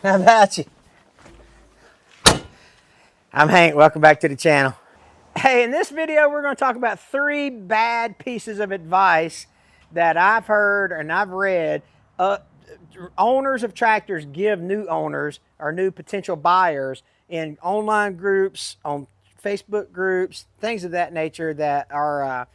How about you? I'm Hank. Welcome back to the channel. Hey, in this video, we're going to talk about 3 bad pieces of advice that I've heard and I've read owners of tractors give new owners or new potential buyers in online groups, on Facebook groups, things of that nature that are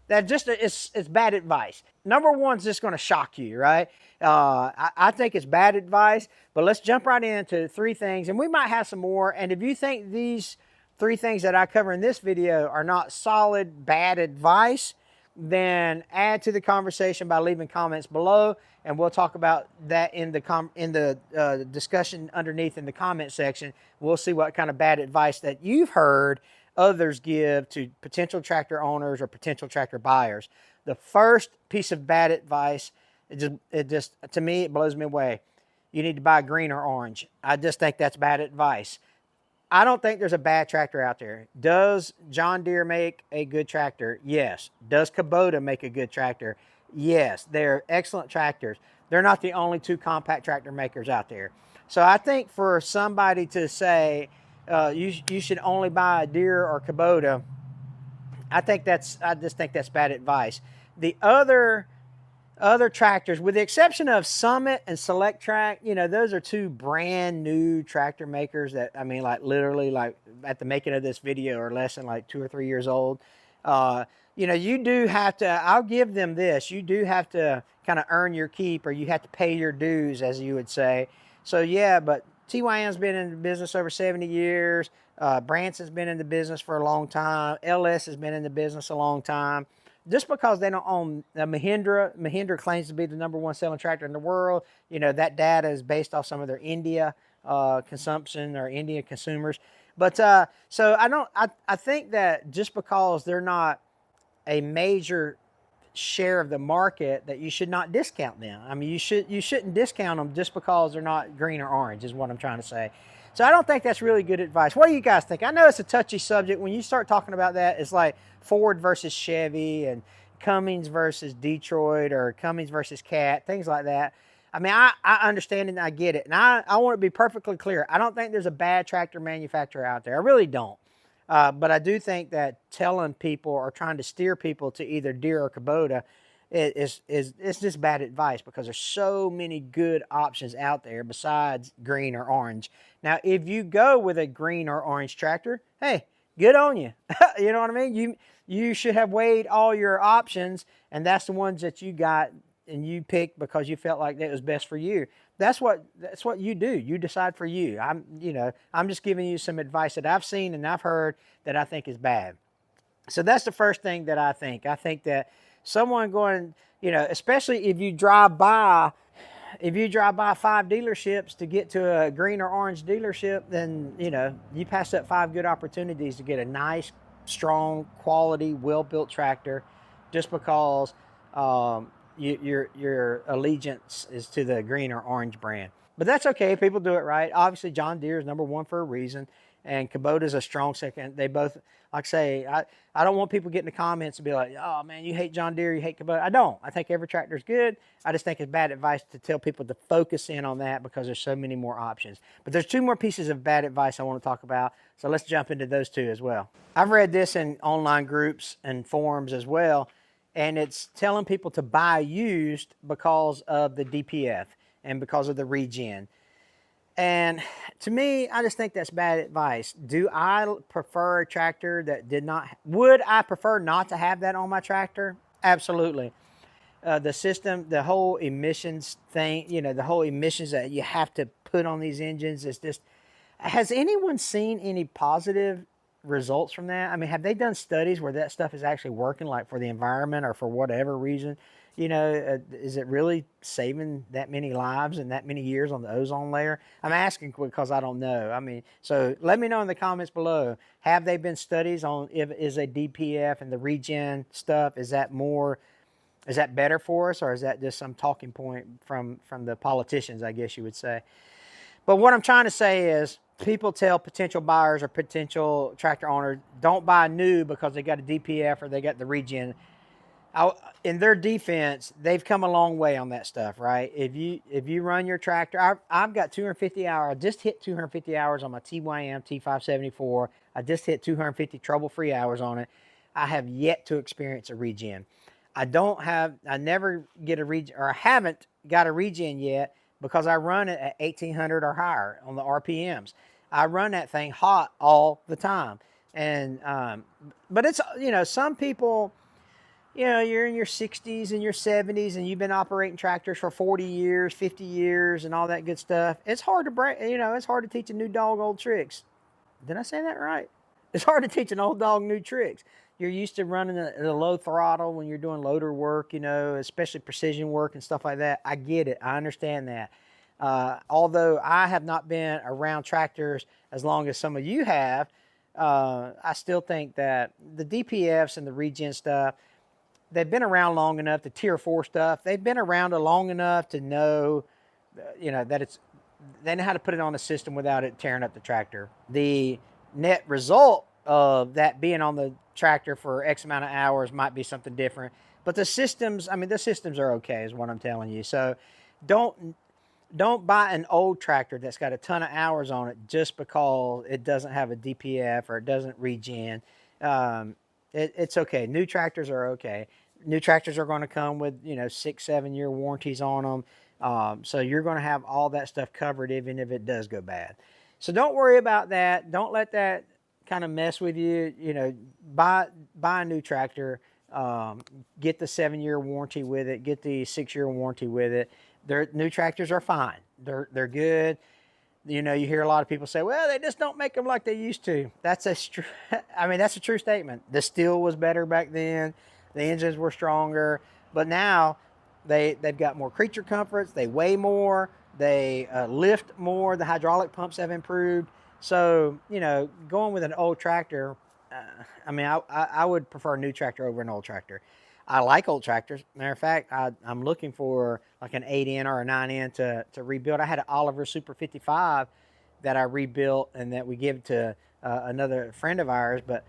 that just it's bad advice. Number one's just going to shock you, right? I think it's bad advice, but let's jump right into 3 things, and we might have some more. And if you think these 3 things that I cover in this video are not solid bad advice, then add to the conversation by leaving comments below, and we'll talk about that in the discussion underneath in the comment section. We'll see what kind of bad advice that you've heard others give to potential tractor owners or potential tractor buyers. The first piece of bad advice, it just to me, it blows me away. You need to buy green or orange. I just think that's bad advice. I don't think there's a bad tractor out there. Does John Deere make a good tractor? Yes. Does Kubota make a good tractor? Yes. They're excellent tractors. They're not the only 2 compact tractor makers out there. So I think for somebody to say you should only buy a Deere or Kubota, I just think that's bad advice. The other tractors, with the exception of Summit and Select-Track, you know, those are 2 brand new tractor makers that, I mean, like literally, like at the making of this video, are less than like 2 or 3 years old. You know, you do have to, I'll give them this, you do have to kind of earn your keep, or you have to pay your dues, as you would say. So yeah, but TYM's been in the business over 70 years. Branson's been in the business for a long time. LS has been in the business a long time. Just because they don't own Mahindra claims to be the #1 selling tractor in the world. You know, that data is based off some of their India consumption or India consumers. But so I think that just because they're not a major share of the market, that you should not discount them. I mean, you shouldn't discount them just because they're not green or orange, is what I'm trying to say. So I don't think that's really good advice. What do you guys think? I know it's a touchy subject. When you start talking about that, it's like Ford versus Chevy and Cummins versus Detroit, or Cummins versus Cat, things like that. I mean, I understand and I get it. And I want to be perfectly clear. I don't think there's a bad tractor manufacturer out there. I really don't. But I do think that telling people or trying to steer people to either Deere or Kubota is just bad advice, because there's so many good options out there besides green or orange. Now, if you go with a green or orange tractor, hey, good on you. You know what I mean? You should have weighed all your options, and that's the ones that you got and you picked because you felt like that was best for you. That's what you do. You decide for you. I'm just giving you some advice that I've seen and I've heard that I think is bad. So that's the first thing that I think. I think that someone going, you know, especially if you drive by 5 dealerships to get to a green or orange dealership, then, you know, you passed up 5 good opportunities to get a nice, strong, quality, well-built tractor just because your allegiance is to the green or orange brand. But that's okay. People do it right. Obviously, John Deere is #1 for a reason, and Kubota is a strong second. They both, like I say, I don't want people getting the comments and be like, oh man, you hate John Deere, you hate Kubota. I don't. I think every tractor is good. I just think it's bad advice to tell people to focus in on that because there's so many more options. But there's 2 more pieces of bad advice I want to talk about. So let's jump into those 2 as well. I've read this in online groups and forums as well. And it's telling people to buy used because of the DPF and because of the regen. And to me, I just think that's bad advice. Do I prefer a tractor that did not, would I prefer not to have that on my tractor? Absolutely. The system, the whole emissions thing, you know, the whole emissions that you have to put on these engines is just, has anyone seen any positive results from that? I mean, have they done studies where that stuff is actually working, like for the environment or for whatever reason? You know, is it really saving that many lives and that many years on the ozone layer? I'm asking because I don't know. I mean, so let me know in the comments below. Have they been studies on if is a DPF and the regen stuff, is that better for us, or is that just some talking point from the politicians, I guess you would say? But what I'm trying to say is, people tell potential buyers or potential tractor owners, don't buy new because they got a DPF or they got the regen. In their defense, they've come a long way on that stuff, right? If you run your tractor, I've got 250 hours. I just hit 250 hours on my TYM T574. I just hit 250 trouble-free hours on it. I have yet to experience a regen. I never get a regen, or I haven't got a regen yet because I run it at 1800 or higher on the RPMs. I run that thing hot all the time. And, but it's, some people, you're in your 60s and your 70s and you've been operating tractors for 40 years, 50 years and all that good stuff. It's hard to break, it's hard to teach a new dog old tricks. Did I say that right? It's hard to teach an old dog new tricks. You're used to running a low throttle when you're doing loader work, especially precision work and stuff like that. I get it. I understand that. Although I have not been around tractors as long as some of you have, I still think that the DPFs and the regen stuff, they've been around long enough, the tier 4 stuff, they've been around long enough to know, that they know how to put it on the system without it tearing up the tractor. The net result of that being on the tractor for X amount of hours might be something different. But the systems are okay is what I'm telling you. So don't buy an old tractor that's got a ton of hours on it just because it doesn't have a DPF or it doesn't regen. It's okay. New tractors are okay. New tractors are going to come with 6-7 year warranties on them. So you're going to have all that stuff covered even if it does go bad. So don't worry about that. Don't let that kind of mess with you. Buy a new tractor. Get the 7-year warranty with it. Get the 6-year warranty with it. Their new tractors are fine. They're good. You hear a lot of people say, well, they just don't make them like they used to. That's a true statement. The steel was better back then. The engines were stronger. But now they've got more creature comforts. They weigh more. They lift more. The hydraulic pumps have improved. So, going with an old tractor, I would prefer a new tractor over an old tractor. I like old tractors. Matter of fact, I'm looking for like an 8N or a 9N to rebuild. I had an Oliver Super 55 that I rebuilt and that we give to another friend of ours, but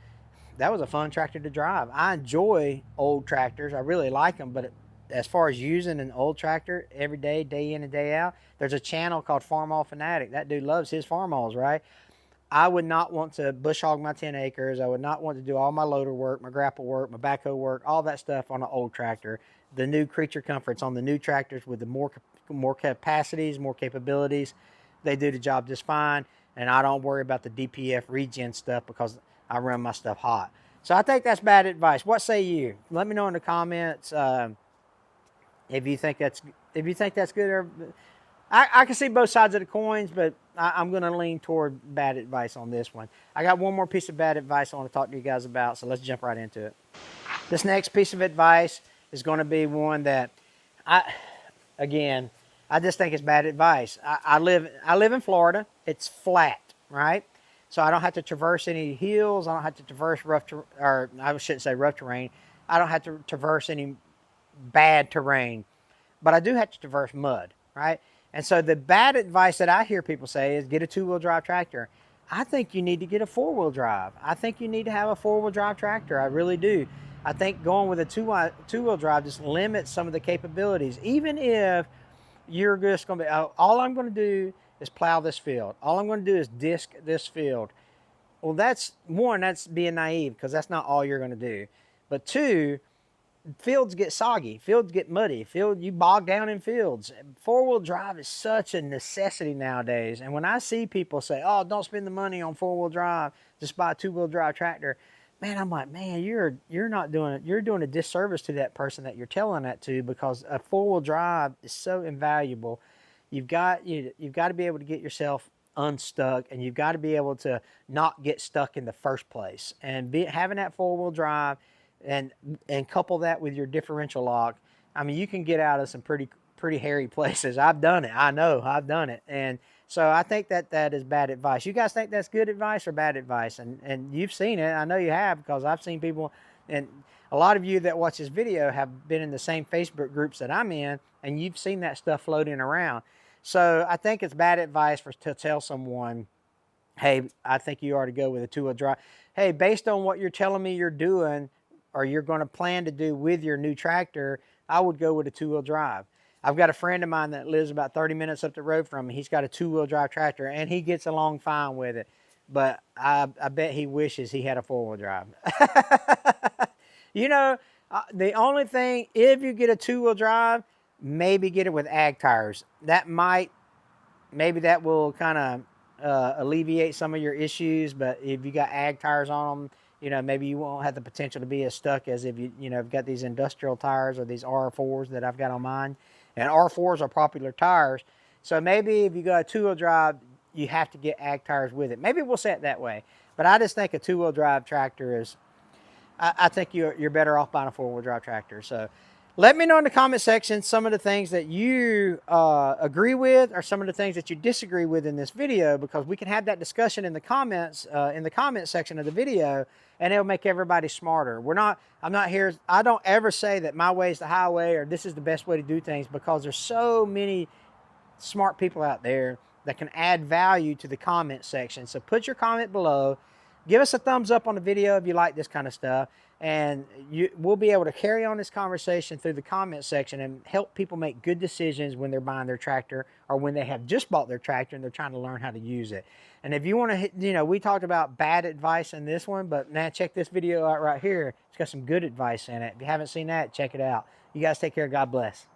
that was a fun tractor to drive. I enjoy old tractors. I really like them, but as far as using an old tractor every day, day in and day out, there's a channel called Farmall Fanatic. That dude loves his farmalls, right? I would not want to bush hog my 10 acres. I would not want to do all my loader work, my grapple work, my backhoe work, all that stuff on an old tractor. The new creature comforts on the new tractors with the more capacities, more capabilities, they do the job just fine. And I don't worry about the DPF regen stuff because I run my stuff hot. So I think that's bad advice. What say you? Let me know in the comments if you think that's good. Or I can see both sides of the coins, but I'm going to lean toward bad advice on this one. I got one more piece of bad advice I want to talk to you guys about, so let's jump right into it. This next piece of advice is going to be one that I just think it's bad advice. I live in Florida. It's flat, right? So I don't have to traverse any hills. I don't have to traverse I shouldn't say rough terrain. I don't have to traverse any bad terrain, but I do have to traverse mud, right? And so the bad advice that I hear people say is get a 2-wheel drive tractor. I think you need to get a 4-wheel drive. I think you need to have a 4-wheel drive tractor. I really do. I think going with a 2-wheel drive just limits some of the capabilities. Even if you're just going to be, all I'm going to do is plow this field. All I'm going to do is disc this field. Well, that's being naive because that's not all you're going to do. But 2, fields get soggy, fields get muddy, you bog down in fields. 4-wheel drive is such a necessity nowadays. And when I see people say, oh, don't spend the money on 4-wheel drive, just buy a 2-wheel drive tractor, man, I'm like, man, you're doing a disservice to that person that you're telling that to, because a 4-wheel drive is so invaluable. You've got to be able to get yourself unstuck, and you've got to be able to not get stuck in the first place. And having that 4-wheel drive and couple that with your differential lock, you can get out of some pretty hairy places. I've done it. I know I've done it. And so I think that is bad advice. You guys think that's good advice or bad advice? And you've seen it. I know you have, because I've seen people, and a lot of you that watch this video have been in the same Facebook groups that I'm in, and you've seen that stuff floating around. So I think it's bad advice to tell someone, hey, I think you ought to go with a 2-wheel drive. Hey, based on what you're telling me you're doing, or you're going to plan to do with your new tractor, I would go with a 2-wheel drive. I've got a friend of mine that lives about 30 minutes up the road from me. He's got a 2-wheel drive tractor, and he gets along fine with it. But I bet he wishes he had a 4-wheel drive. You know, the only thing, if you get a 2-wheel drive, maybe get it with ag tires. Maybe that will kind of alleviate some of your issues. But if you got ag tires on them, you know, maybe you won't have the potential to be as stuck as if you've got these industrial tires or these R4s that I've got on mine. And R4s are popular tires. So maybe if you got a 2-wheel drive, you have to get ag tires with it. Maybe we'll say it that way. But I just think a 2-wheel drive tractor is, I think you're better off buying a 4-wheel drive tractor. So let me know in the comment section some of the things that you agree with or some of the things that you disagree with in this video, because we can have that discussion in the comments, in the comment section of the video, and it'll make everybody smarter. I'm not here, I don't ever say that my way is the highway or this is the best way to do things, because there's so many smart people out there that can add value to the comment section. So put your comment below. Give us a thumbs up on the video if you like this kind of stuff, and we'll be able to carry on this conversation through the comment section and help people make good decisions when they're buying their tractor or when they have just bought their tractor and they're trying to learn how to use it. And if you want to, we talked about bad advice in this one, but man, check this video out right here. It's got some good advice in it. If you haven't seen that, check it out. You guys take care. God bless.